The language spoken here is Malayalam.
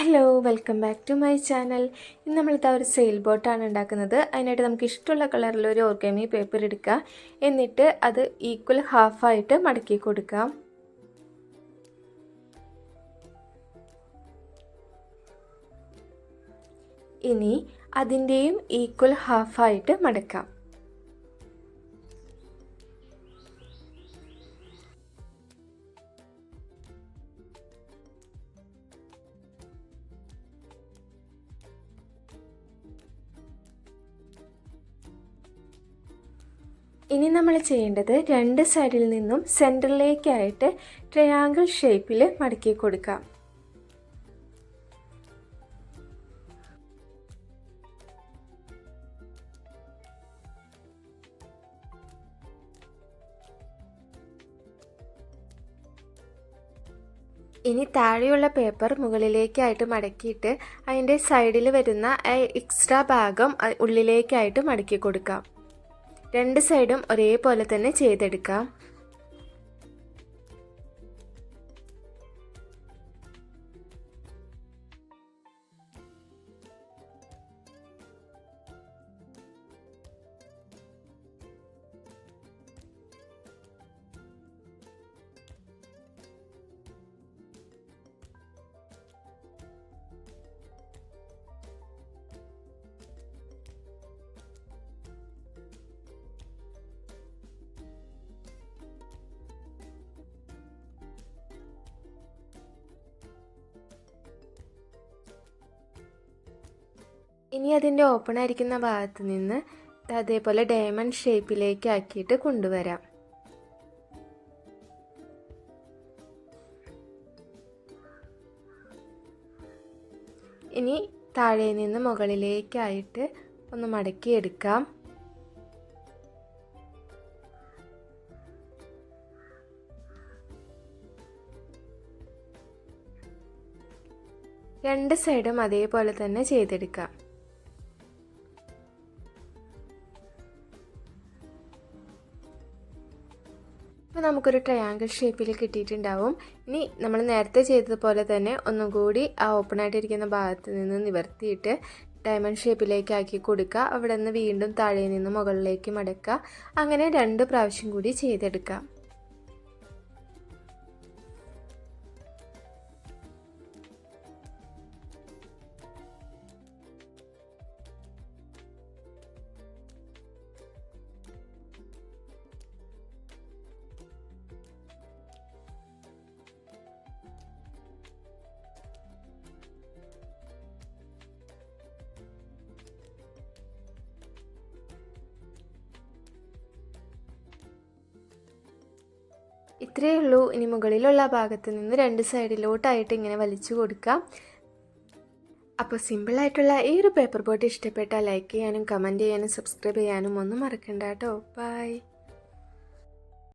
Hello, welcome back to my channel. ഇന്ന് നമ്മളിത് ഒരു സെയിൽ ബോട്ടാണ് ഉണ്ടാക്കുന്നത്. അതിനായിട്ട് നമുക്ക് ഇഷ്ടമുള്ള കളറിൽ ഒരു ഓർഗാമി പേപ്പർ എടുക്കുക. എന്നിട്ട് അത് ഈക്വൽ ഹാഫായിട്ട് മടക്കി കൊടുക്കാം. ഇനി അതിൻ്റെയും ഈക്വൽ ഹാഫായിട്ട് മടക്കാം. ഇനി നമ്മൾ ചെയ്യേണ്ടത് രണ്ട് സൈഡിൽ നിന്നും സെൻറ്ററിലേക്കായിട്ട് ട്രയാങ്കിൾ ഷേപ്പിൽ മടക്കി കൊടുക്കാം. ഇനി താഴെയുള്ള പേപ്പർ മുകളിലേക്കായിട്ട് മടക്കിയിട്ട് അതിൻ്റെ സൈഡിൽ വരുന്ന എക്സ്ട്രാ ഭാഗം ഉള്ളിലേക്കായിട്ട് മടക്കി കൊടുക്കാം. രണ്ട് സൈഡും ഒരേപോലെ തന്നെ ചെയ്തെടുക്കാം. ഇനി അതിൻ്റെ ഓപ്പൺ ആയിരിക്കുന്ന ഭാഗത്ത് നിന്ന് അതേപോലെ ഡയമണ്ട് ഷേപ്പിലേക്ക് ആക്കിയിട്ട് കൊണ്ടുവരാം. ഇനി താഴെ നിന്ന് മുകളിലേക്കായിട്ട് ഒന്ന് മടക്കിയെടുക്കാം. രണ്ട് സൈഡും അതേപോലെ തന്നെ ചെയ്തെടുക്കാം. അപ്പോൾ നമുക്കൊരു ട്രയാങ്കിൾ ഷേപ്പിൽ കിട്ടിയിട്ടുണ്ടാവും. ഇനി നമ്മൾ നേരത്തെ ചെയ്തതുപോലെ തന്നെ ഒന്നുകൂടി ആ ഓപ്പൺ ആയിട്ടിരിക്കുന്ന ഭാഗത്ത് നിന്ന് നിവർത്തിയിട്ട് ഡയമണ്ട് ഷേപ്പിലേക്ക് ആക്കി കൊടുക്കുക. അവിടെ നിന്ന് വീണ്ടും താഴെ നിന്ന് മുകളിലേക്ക് മടക്കുക. അങ്ങനെ 2 പ്രാവശ്യം കൂടി ചെയ്തെടുക്കാം. ഇത്രയേ ഉള്ളൂ. ഇനി മുകളിലുള്ള ഭാഗത്ത് നിന്ന് 2 സൈഡിലോട്ടായിട്ട് ഇങ്ങനെ വലിച്ചു കൊടുക്കാം. അപ്പോൾ സിമ്പിളായിട്ടുള്ള ഈ ഒരു പേപ്പർ ബോട്ട് ഇഷ്ടപ്പെട്ടാൽ ലൈക്ക് ചെയ്യാനും കമൻറ്റ് ചെയ്യാനും സബ്സ്ക്രൈബ് ചെയ്യാനും ഒന്നും മറക്കണ്ട കേട്ടോ. ബൈ.